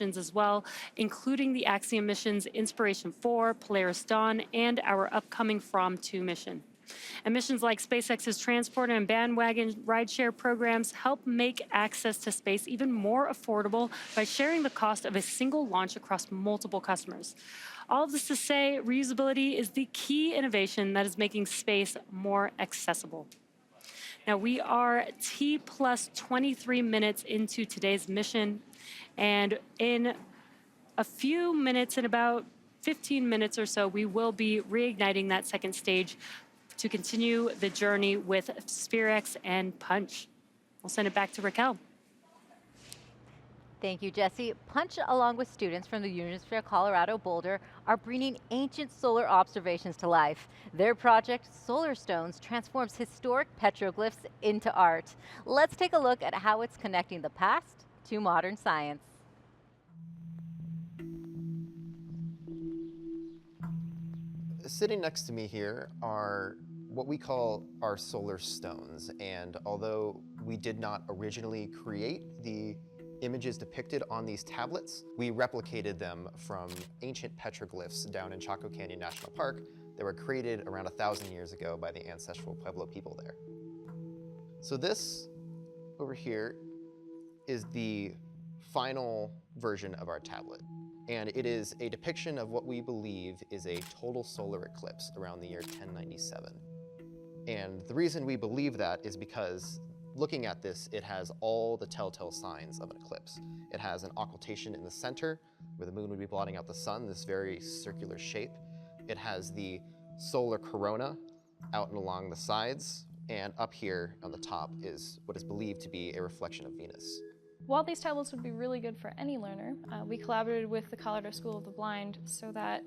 as well, including the Axiom missions Inspiration 4, Polaris Dawn, and our upcoming From-2 mission. And missions like SpaceX's Transporter and Bandwagon rideshare programs help make access to space even more affordable by sharing the cost of a single launch across multiple customers. All of this to say, reusability is the key innovation that is making space more accessible. Now, we are T plus 23 minutes into today's mission, and in a few minutes, in about 15 minutes or so, we will be reigniting that second stage to continue the journey with SphereX and Punch. I'll send it back to Raquel. Thank you, Jesse. Punch, along with students from the University of Colorado Boulder, are bringing ancient solar observations to life. Their project, Solar Stones, transforms historic petroglyphs into art. Let's take a look at how it's connecting the past to modern science. Sitting next to me here are what we call our solar stones, and although we did not originally create the images depicted on these tablets, we replicated them from ancient petroglyphs down in Chaco Canyon National Park that were created around 1,000 years ago by the ancestral Pueblo people there. So this over here is the final version of our tablet, and it is a depiction of what we believe is a total solar eclipse around the year 1097. And the reason we believe that is because looking at this, it has all the telltale signs of an eclipse. It has an occultation in the center, where the moon would be blotting out the sun, this very circular shape. It has the solar corona out and along the sides, and up here on the top is what is believed to be a reflection of Venus. While these tablets would be really good for any learner, we collaborated with the Colorado School of the Blind so that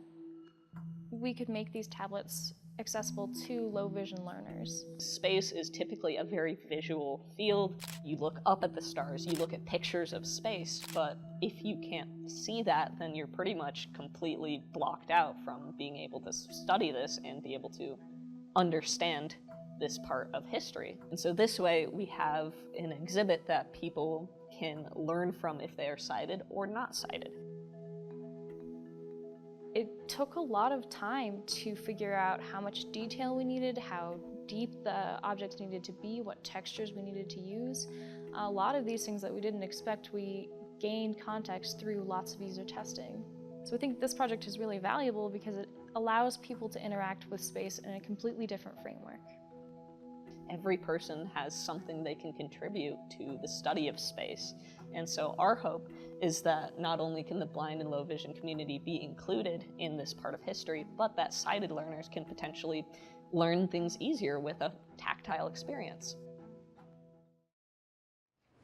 we could make these tablets accessible to low vision learners. Space is typically a very visual field. You look up at the stars, you look at pictures of space, but if you can't see that, then you're pretty much completely blocked out from being able to study this and be able to understand this part of history. And so this way we have an exhibit that people can learn from if they are sighted or not sighted. It took a lot of time to figure out how much detail we needed, how deep the objects needed to be, what textures we needed to use. A lot of these things that we didn't expect, we gained context through lots of user testing. So I think this project is really valuable because it allows people to interact with space in a completely different framework. Every person has something they can contribute to the study of space. And so our hope is that not only can the blind and low vision community be included in this part of history, but that sighted learners can potentially learn things easier with a tactile experience.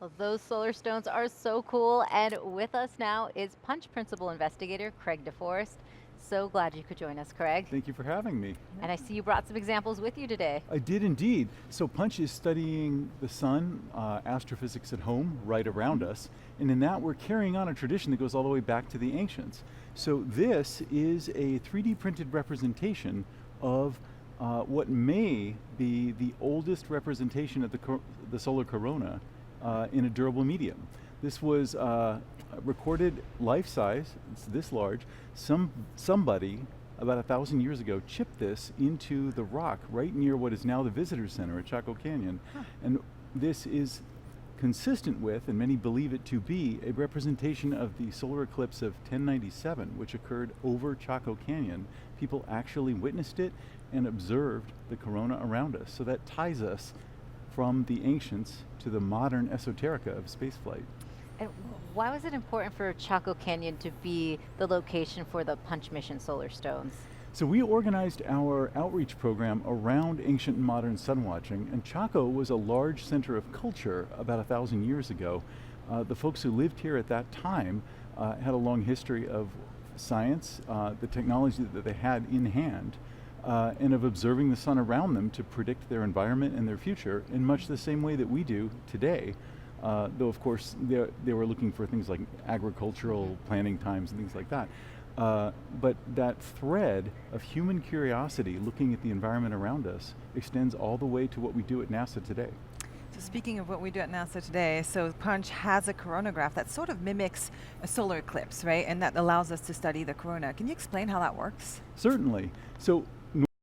Well, those solar stones are so cool, and with us now is Punch Principal Investigator Craig DeForest. So glad you could join us, Craig. Thank you for having me. And I see you brought some examples with you today. I did indeed. So Punch is studying the sun, astrophysics at home, right around us. And in that, we're carrying on a tradition that goes all the way back to the ancients. So this is a 3D printed representation of what may be the oldest representation of the solar corona in a durable medium. This was recorded life-size, it's this large. Somebody about 1,000 years ago chipped this into the rock right near what is now the visitor center at Chaco Canyon. And this is consistent with, and many believe it to be, a representation of the solar eclipse of 1097, which occurred over Chaco Canyon. People actually witnessed it and observed the corona around us. So that ties us from the ancients to the modern esoterica of spaceflight. And why was it important for Chaco Canyon to be the location for the Punch mission solar stones? So we organized our outreach program around ancient and modern sun watching, and Chaco was a large center of culture about 1,000 years ago. The folks who lived here at that time had a long history of science, the technology that they had in hand, and of observing the sun around them to predict their environment and their future in much the same way that we do today. Though of course they were looking for things like agricultural planting times and things like that. But that thread of human curiosity looking at the environment around us extends all the way to what we do at NASA today. So speaking of what we do at NASA today, so Punch has a coronagraph that sort of mimics a solar eclipse, right? And that allows us to study the corona. Can you explain how that works? Certainly. So